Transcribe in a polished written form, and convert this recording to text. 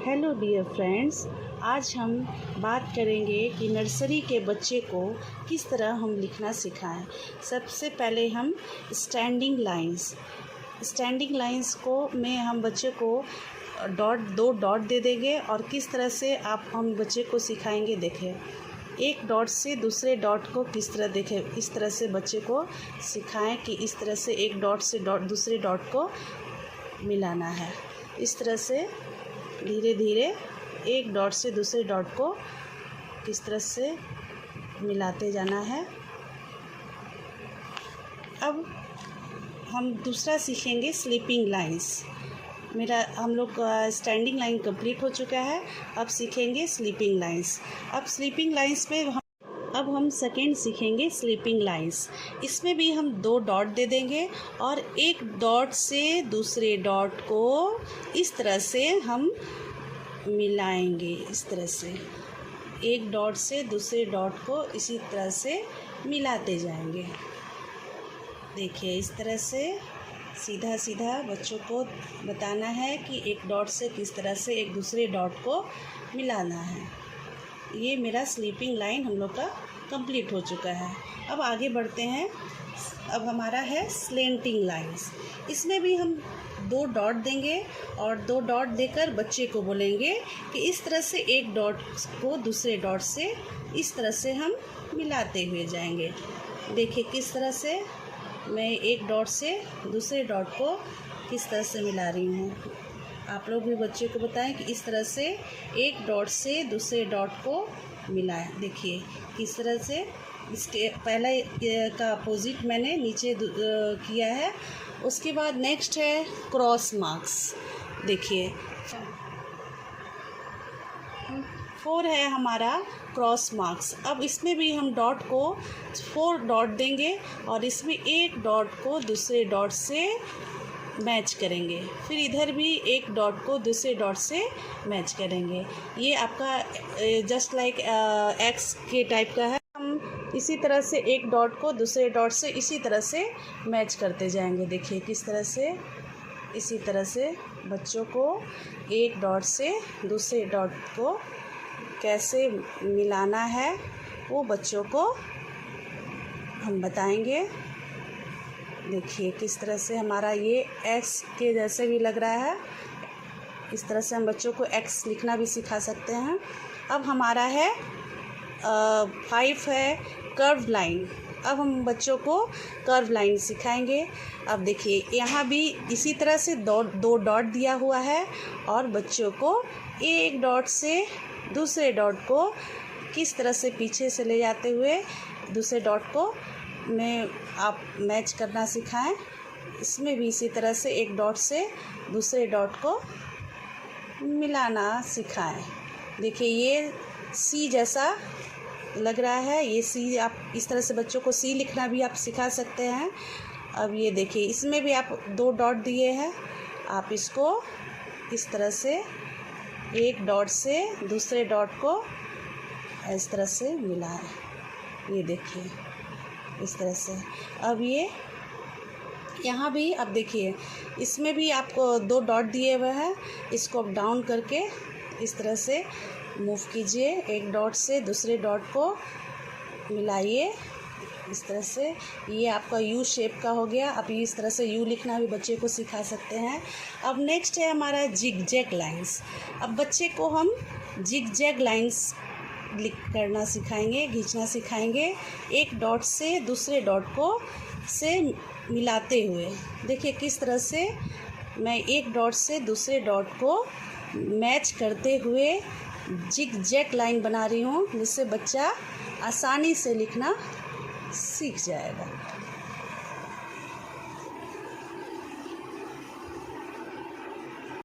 Hello dear friends, आज हम बात करेंगे कि नर्सरी के बच्चे को किस तरह हम लिखना सिखाएं। सबसे पहले हम स्टैंडिंग लाइंस को में हम बच्चे को दो डॉट दे देंगे और किस तरह से हम बच्चे को सिखाएंगे। देखें, एक डॉट से दूसरे डॉट को किस तरह देखें, इस तरह से बच्चे को सिखाएं कि इस तरह से एक डॉट से दूसरे डॉट को मिलाना है। इस तरह से धीरे धीरे एक डॉट से दूसरे डॉट को किस तरह से मिलाते जाना है। अब हम दूसरा सीखेंगे स्लीपिंग लाइंस। हम लोग स्टैंडिंग लाइन कंप्लीट हो चुका है, अब सीखेंगे स्लीपिंग लाइंस। अब स्लीपिंग लाइंस में हम सेकेंड सीखेंगे स्लीपिंग लाइंस। इसमें भी हम दो डॉट दे देंगे और एक डॉट से दूसरे डॉट को इस तरह से हम मिलाएंगे। इस तरह से एक डॉट से दूसरे डॉट को इसी तरह से मिलाते जाएंगे। देखिए, इस तरह से सीधा सीधा बच्चों को बताना है कि एक डॉट से किस तरह से एक दूसरे डॉट को मिलाना है। ये मेरा स्लीपिंग लाइन हम लोग का कंप्लीट हो चुका है। अब आगे बढ़ते हैं। अब हमारा है स्लेंटिंग लाइंस। इसमें भी हम दो डॉट देंगे और दो डॉट देकर बच्चे को बोलेंगे कि इस तरह से एक डॉट को दूसरे डॉट से इस तरह से हम मिलाते हुए जाएंगे। देखिए किस तरह से मैं एक डॉट से दूसरे डॉट को किस तरह से मिला रही हूँ। आप लोग भी बच्चे को बताएं कि इस तरह से एक डॉट से दूसरे डॉट को मिलाएं। देखिए किस तरह से इसके पहला का अपोजिट मैंने नीचे किया है। उसके बाद नेक्स्ट है क्रॉस मार्क्स। देखिए 4 है हमारा क्रॉस मार्क्स। अब इसमें भी हम डॉट को 4 डॉट देंगे और इसमें एक डॉट को दूसरे डॉट से मैच करेंगे। फिर इधर भी एक डॉट को दूसरे डॉट से मैच करेंगे। ये आपका जस्ट लाइक एक्स के टाइप का है। हम इसी तरह से एक डॉट को दूसरे डॉट से इसी तरह से मैच करते जाएंगे। देखिए किस तरह से इसी तरह से बच्चों को एक डॉट से दूसरे डॉट को कैसे मिलाना है वो बच्चों को हम बताएंगे। देखिए किस तरह से हमारा ये एक्स के जैसे भी लग रहा है। इस तरह से हम बच्चों को एक्स लिखना भी सिखा सकते हैं। अब हमारा है 5 है कर्व लाइन। अब हम बच्चों को कर्व लाइन सिखाएंगे। अब देखिए यहाँ भी इसी तरह से दो डॉट दिया हुआ है और बच्चों को एक डॉट से दूसरे डॉट को किस तरह से पीछे से ले जाते हुए दूसरे डॉट को में आप मैच करना सिखाएं। इसमें भी इसी तरह से एक डॉट से दूसरे डॉट को मिलाना सिखाएं। देखिए ये सी जैसा लग रहा है। ये सी, आप इस तरह से बच्चों को सी लिखना भी आप सिखा सकते हैं। अब ये देखिए इसमें भी आप 2 डॉट दिए हैं। आप इसको इस तरह से एक डॉट से दूसरे डॉट को इस तरह से मिलाएं। ये देखिए इस तरह से। अब ये यहाँ भी अब देखिए इसमें भी आपको 2 डॉट दिए हुए हैं। इसको आप डाउन करके इस तरह से मूव कीजिए। एक डॉट से दूसरे डॉट को मिलाइए इस तरह से। ये आपका यू शेप का हो गया। आप इस तरह से यू लिखना भी बच्चे को सिखा सकते हैं। अब नेक्स्ट है हमारा जिग जैग लाइंस। अब बच्चे को हम जिग जैग लाइंस करना सिखाएंगे, खींचना सिखाएंगे एक डॉट से दूसरे डॉट को से मिलाते हुए। देखिए किस तरह से मैं एक डॉट से दूसरे डॉट को मैच करते हुए जिग जैग लाइन बना रही हूँ, जिससे बच्चा आसानी से लिखना सीख जाएगा।